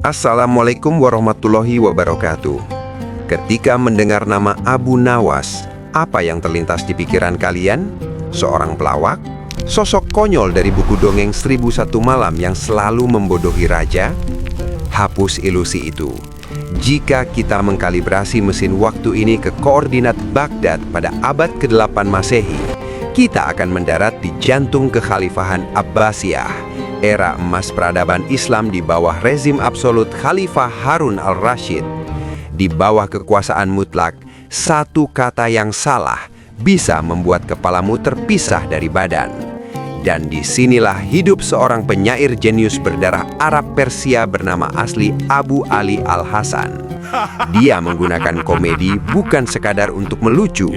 Assalamualaikum warahmatullahi wabarakatuh. Ketika mendengar nama Abu Nawas, apa yang terlintas di pikiran kalian? Seorang pelawak? Sosok konyol dari buku dongeng 1001 Malam yang selalu membodohi raja? Hapus ilusi itu. Jika kita mengkalibrasi mesin waktu ini ke koordinat Baghdad pada abad ke-8 Masehi, kita akan mendarat di jantung kekhalifahan Abbasiyah, era emas peradaban Islam di bawah rezim absolut Khalifah Harun al-Rashid. Di bawah kekuasaan mutlak, satu kata yang salah bisa membuat kepalamu terpisah dari badan. Dan disinilah hidup seorang penyair jenius berdarah Arab Persia bernama asli Abu Ali Al-Hasan. Dia menggunakan komedi bukan sekadar untuk melucu.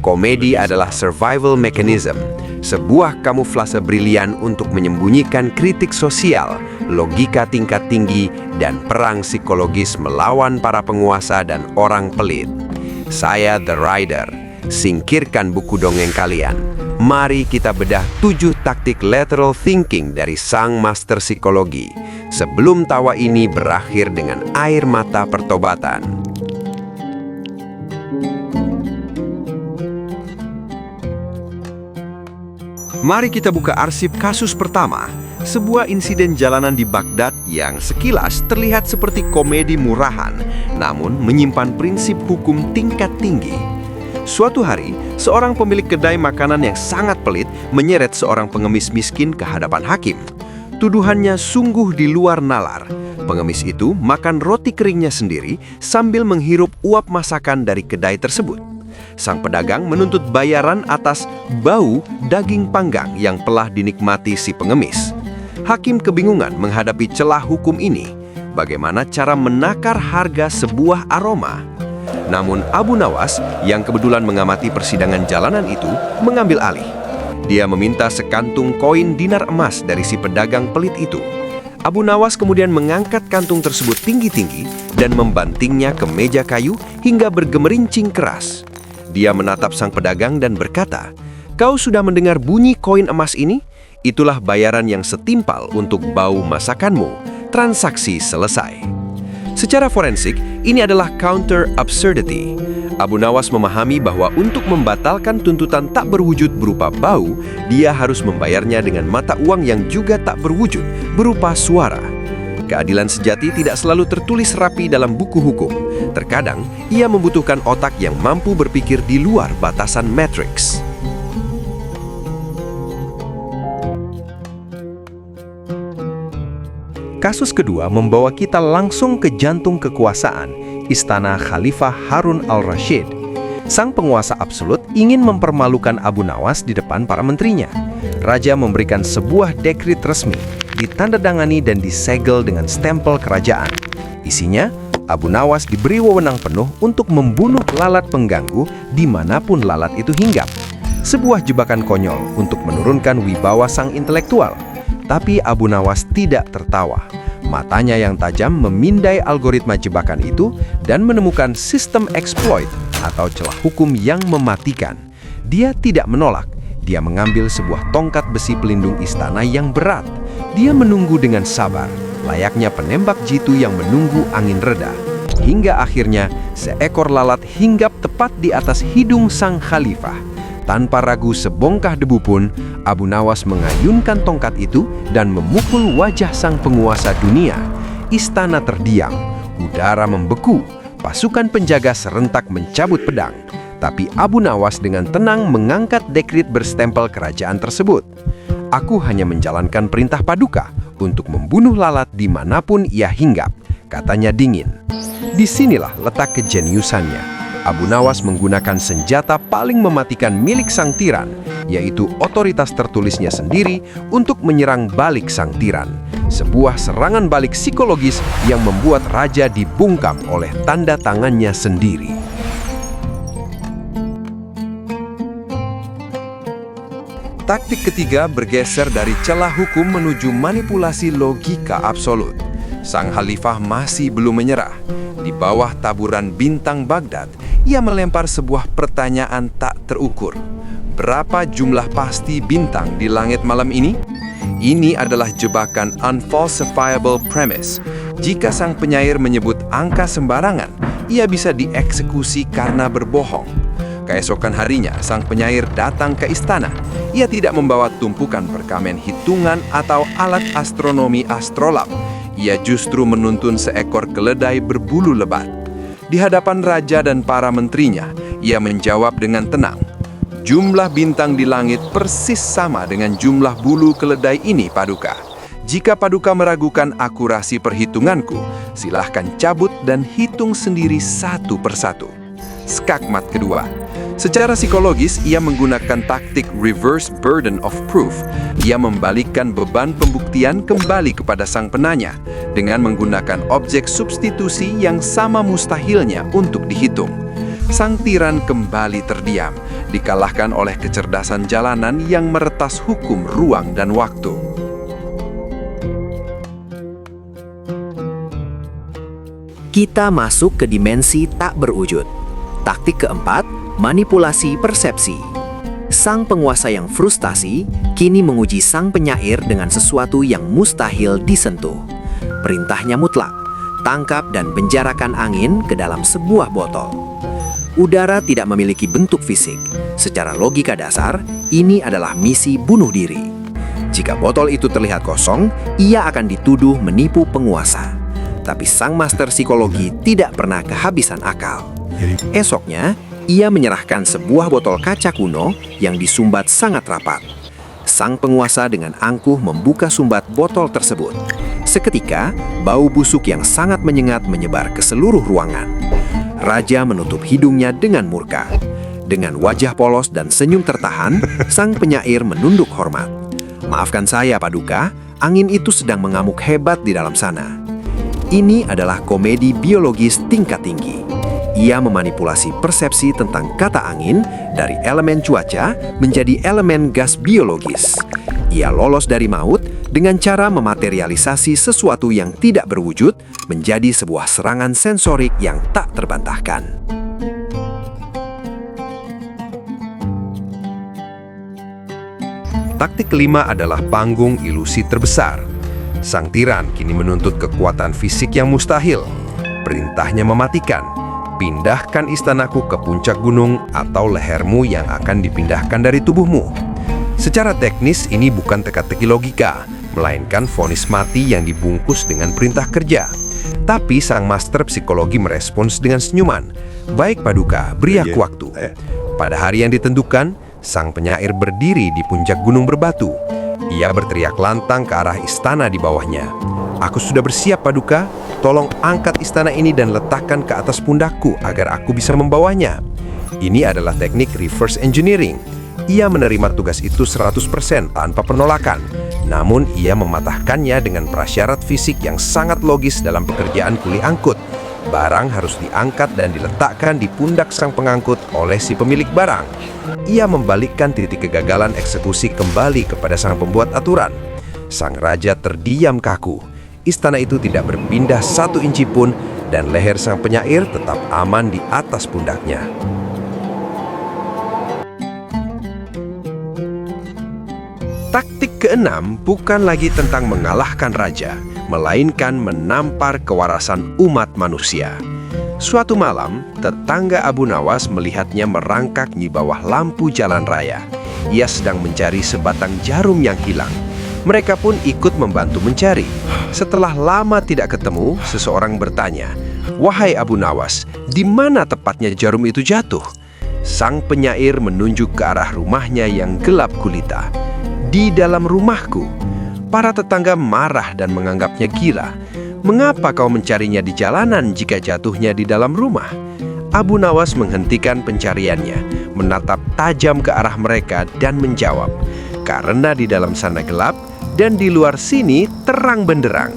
Komedi adalah survival mechanism, sebuah kamuflase brilian untuk menyembunyikan kritik sosial, logika tingkat tinggi, dan perang psikologis melawan para penguasa dan orang pelit. Saya The Rider. Singkirkan buku dongeng kalian. Mari kita bedah 7 taktik lateral thinking dari sang master psikologi, sebelum tawa ini berakhir dengan air mata pertobatan. Mari kita buka arsip kasus pertama, sebuah insiden jalanan di Baghdad yang sekilas terlihat seperti komedi murahan, namun menyimpan prinsip hukum tingkat tinggi. Suatu hari, seorang pemilik kedai makanan yang sangat pelit menyeret seorang pengemis miskin ke hadapan hakim. Tuduhannya sungguh di luar nalar. Pengemis itu makan roti keringnya sendiri sambil menghirup uap masakan dari kedai tersebut. Sang pedagang menuntut bayaran atas bau daging panggang yang telah dinikmati si pengemis. Hakim kebingungan menghadapi celah hukum ini. Bagaimana cara menakar harga sebuah aroma? Namun Abu Nawas yang kebetulan mengamati persidangan jalanan itu mengambil alih. Dia meminta sekantung koin dinar emas dari si pedagang pelit itu. Abu Nawas kemudian mengangkat kantung tersebut tinggi-tinggi dan membantingnya ke meja kayu hingga bergemerincing keras. Dia menatap sang pedagang dan berkata, "Kau sudah mendengar bunyi koin emas ini? Itulah bayaran yang setimpal untuk bau masakanmu. Transaksi selesai." Secara forensik, ini adalah counter absurdity. Abu Nawas memahami bahwa untuk membatalkan tuntutan tak berwujud berupa bau, dia harus membayarnya dengan mata uang yang juga tak berwujud berupa suara. Keadilan sejati tidak selalu tertulis rapi dalam buku hukum. Terkadang, ia membutuhkan otak yang mampu berpikir di luar batasan matriks. Kasus kedua membawa kita langsung ke jantung kekuasaan, istana Khalifah Harun al-Rashid. Sang penguasa absolut ingin mempermalukan Abu Nawas di depan para menterinya. Raja memberikan sebuah dekret resmi, ditandatangani dan disegel dengan stempel kerajaan. Isinya, Abu Nawas diberi wewenang penuh untuk membunuh lalat pengganggu dimanapun lalat itu hinggap. Sebuah jebakan konyol untuk menurunkan wibawa sang intelektual. Tapi Abu Nawas tidak tertawa. Matanya yang tajam memindai algoritma jebakan itu dan menemukan sistem exploit atau celah hukum yang mematikan. Dia tidak menolak. Dia mengambil sebuah tongkat besi pelindung istana yang berat. Dia menunggu dengan sabar, layaknya penembak jitu yang menunggu angin reda. Hingga akhirnya seekor lalat hinggap tepat di atas hidung sang khalifah. Tanpa ragu sebongkah debu pun, Abu Nawas mengayunkan tongkat itu dan memukul wajah sang penguasa dunia. Istana terdiam, udara membeku, pasukan penjaga serentak mencabut pedang. Tapi Abu Nawas dengan tenang mengangkat dekret berstempel kerajaan tersebut. "Aku hanya menjalankan perintah paduka untuk membunuh lalat dimanapun ia hinggap," katanya dingin. Disinilah letak kejeniusannya. Abu Nawas menggunakan senjata paling mematikan milik sang tiran, yaitu otoritas tertulisnya sendiri untuk menyerang balik sang tiran. Sebuah serangan balik psikologis yang membuat raja dibungkam oleh tanda tangannya sendiri. Taktik ketiga bergeser dari celah hukum menuju manipulasi logika absolut. Sang khalifah masih belum menyerah. Di bawah taburan bintang Baghdad, ia melempar sebuah pertanyaan tak terukur. Berapa jumlah pasti bintang di langit malam ini? Ini adalah jebakan unfalsifiable premise. Jika sang penyair menyebut angka sembarangan, ia bisa dieksekusi karena berbohong. Keesokan harinya, sang penyair datang ke istana. Ia tidak membawa tumpukan perkamen hitungan atau alat astronomi astrolab. Ia justru menuntun seekor keledai berbulu lebat. Di hadapan raja dan para menterinya, ia menjawab dengan tenang, "Jumlah bintang di langit persis sama dengan jumlah bulu keledai ini, Paduka. Jika Paduka meragukan akurasi perhitunganku, silahkan cabut dan hitung sendiri satu persatu." Skakmat kedua. Secara psikologis, ia menggunakan taktik reverse burden of proof. Ia membalikkan beban pembuktian kembali kepada sang penanya dengan menggunakan objek substitusi yang sama mustahilnya untuk dihitung. Sang tiran kembali terdiam, dikalahkan oleh kecerdasan jalanan yang meretas hukum ruang dan waktu. Kita masuk ke dimensi tak berwujud. Taktik keempat, manipulasi persepsi. Sang penguasa yang frustasi kini menguji sang penyair dengan sesuatu yang mustahil disentuh. Perintahnya mutlak, tangkap dan penjarakan angin ke dalam sebuah botol. Udara tidak memiliki bentuk fisik. Secara logika dasar, ini adalah misi bunuh diri. Jika botol itu terlihat kosong, ia akan dituduh menipu penguasa. Tapi sang master psikologi tidak pernah kehabisan akal. Esoknya, ia menyerahkan sebuah botol kaca kuno yang disumbat sangat rapat. Sang penguasa dengan angkuh membuka sumbat botol tersebut. Seketika, bau busuk yang sangat menyengat menyebar ke seluruh ruangan. Raja menutup hidungnya dengan murka. Dengan wajah polos dan senyum tertahan, sang penyair menunduk hormat. "Maafkan saya, Paduka, angin itu sedang mengamuk hebat di dalam sana." Ini adalah komedi biologis tingkat tinggi. Ia memanipulasi persepsi tentang kata angin dari elemen cuaca menjadi elemen gas biologis. Ia lolos dari maut dengan cara mematerialisasi sesuatu yang tidak berwujud menjadi sebuah serangan sensorik yang tak terbantahkan. Taktik kelima adalah panggung ilusi terbesar. Sang tiran kini menuntut kekuatan fisik yang mustahil. Perintahnya mematikan. Pindahkan istanaku ke puncak gunung atau lehermu yang akan dipindahkan dari tubuhmu. Secara teknis ini bukan teka-teki logika, melainkan vonis mati yang dibungkus dengan perintah kerja. Tapi sang master psikologi merespons dengan senyuman. "Baik, Paduka, beri aku waktu." Pada hari yang ditentukan, sang penyair berdiri di puncak gunung berbatu. Ia berteriak lantang ke arah istana di bawahnya. "Aku sudah bersiap, Paduka. Tolong angkat istana ini dan letakkan ke atas pundakku agar aku bisa membawanya." Ini adalah teknik reverse engineering. Ia menerima tugas itu 100% tanpa penolakan. Namun ia mematahkannya dengan prasyarat fisik yang sangat logis dalam pekerjaan kuli angkut. Barang harus diangkat dan diletakkan di pundak sang pengangkut oleh si pemilik barang. Ia membalikkan titik kegagalan eksekusi kembali kepada sang pembuat aturan. Sang raja terdiam kaku. Istana itu tidak berpindah 1 inci pun dan leher sang penyair tetap aman di atas pundaknya. Taktik keenam bukan lagi tentang mengalahkan raja, melainkan menampar kewarasan umat manusia. Suatu malam, tetangga Abu Nawas melihatnya merangkak di bawah lampu jalan raya. Ia sedang mencari sebatang jarum yang hilang. Mereka pun ikut membantu mencari. Setelah lama tidak ketemu, seseorang bertanya, "Wahai Abu Nawas, di mana tepatnya jarum itu jatuh?" Sang penyair menunjuk ke arah rumahnya yang gelap gulita. "Di dalam rumahku." Para tetangga marah dan menganggapnya gila. "Mengapa kau mencarinya di jalanan jika jatuhnya di dalam rumah?" Abu Nawas menghentikan pencariannya, menatap tajam ke arah mereka dan menjawab, "Karena di dalam sana gelap dan di luar sini terang benderang."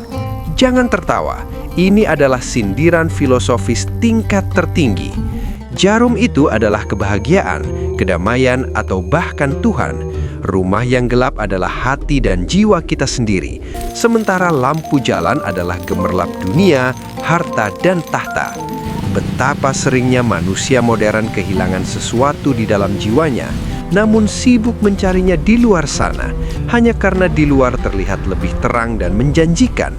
Jangan tertawa, ini adalah sindiran filosofis tingkat tertinggi. Jarum itu adalah kebahagiaan, kedamaian, atau bahkan Tuhan. Rumah yang gelap adalah hati dan jiwa kita sendiri, sementara lampu jalan adalah gemerlap dunia, harta, dan tahta. Betapa seringnya manusia modern kehilangan sesuatu di dalam jiwanya, namun sibuk mencarinya di luar sana, hanya karena di luar terlihat lebih terang dan menjanjikan.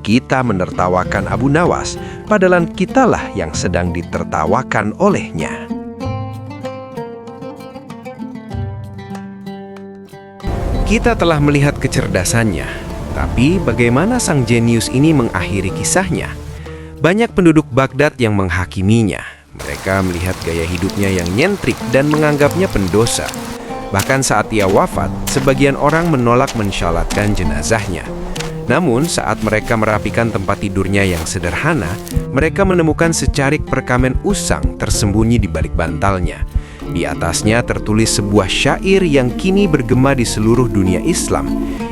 kita menertawakan Abu Nawas, padahal kitalah yang sedang ditertawakan olehnya. Kita telah melihat kecerdasannya, tapi bagaimana sang jenius ini mengakhiri kisahnya? Banyak penduduk Baghdad yang menghakiminya. Mereka melihat gaya hidupnya yang nyentrik dan menganggapnya pendosa. Bahkan saat ia wafat, sebagian orang menolak mensyalatkan jenazahnya. Namun, saat mereka merapikan tempat tidurnya yang sederhana, mereka menemukan secarik perkamen usang tersembunyi di balik bantalnya. Di atasnya tertulis sebuah syair yang kini bergema di seluruh dunia Islam.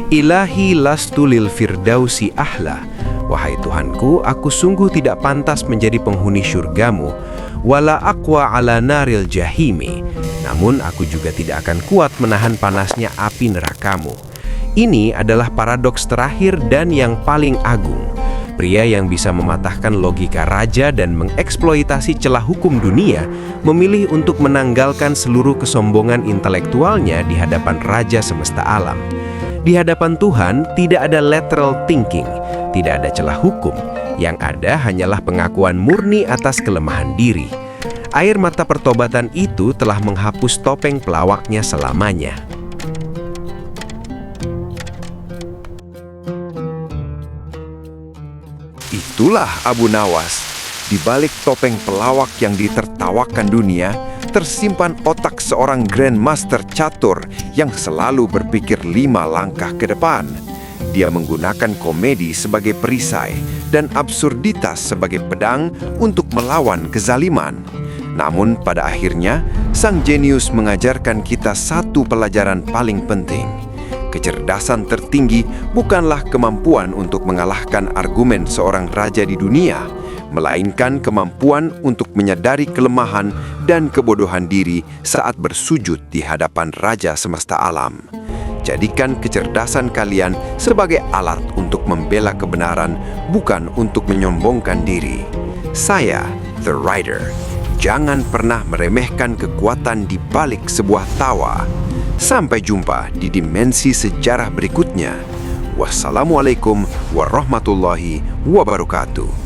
Ilahi lastu lil firdausi ahla. Wahai Tuhanku, aku sungguh tidak pantas menjadi penghuni syurgamu. Wala aqwa ala naril jahimi. Namun aku juga tidak akan kuat menahan panasnya api nerakamu. Ini adalah paradoks terakhir dan yang paling agung. Pria yang bisa mematahkan logika raja dan mengeksploitasi celah hukum dunia memilih untuk menanggalkan seluruh kesombongan intelektualnya di hadapan raja semesta alam. Di hadapan Tuhan tidak ada lateral thinking, tidak ada celah hukum. Yang ada hanyalah pengakuan murni atas kelemahan diri. Air mata pertobatan itu telah menghapus topeng pelawaknya selamanya. Itulah Abu Nawas. Di balik topeng pelawak yang ditertawakan dunia, tersimpan otak seorang grandmaster catur yang selalu berpikir 5 langkah ke depan. Dia menggunakan komedi sebagai perisai dan absurditas sebagai pedang untuk melawan kezaliman. Namun pada akhirnya, sang jenius mengajarkan kita satu pelajaran paling penting. Kecerdasan tertinggi bukanlah kemampuan untuk mengalahkan argumen seorang raja di dunia, melainkan kemampuan untuk menyadari kelemahan dan kebodohan diri saat bersujud di hadapan Raja semesta alam. Jadikan kecerdasan kalian sebagai alat untuk membela kebenaran, bukan untuk menyombongkan diri. Saya, The Rider. Jangan pernah meremehkan kekuatan di balik sebuah tawa. Sampai jumpa di dimensi sejarah berikutnya. Wassalamualaikum warahmatullahi wabarakatuh.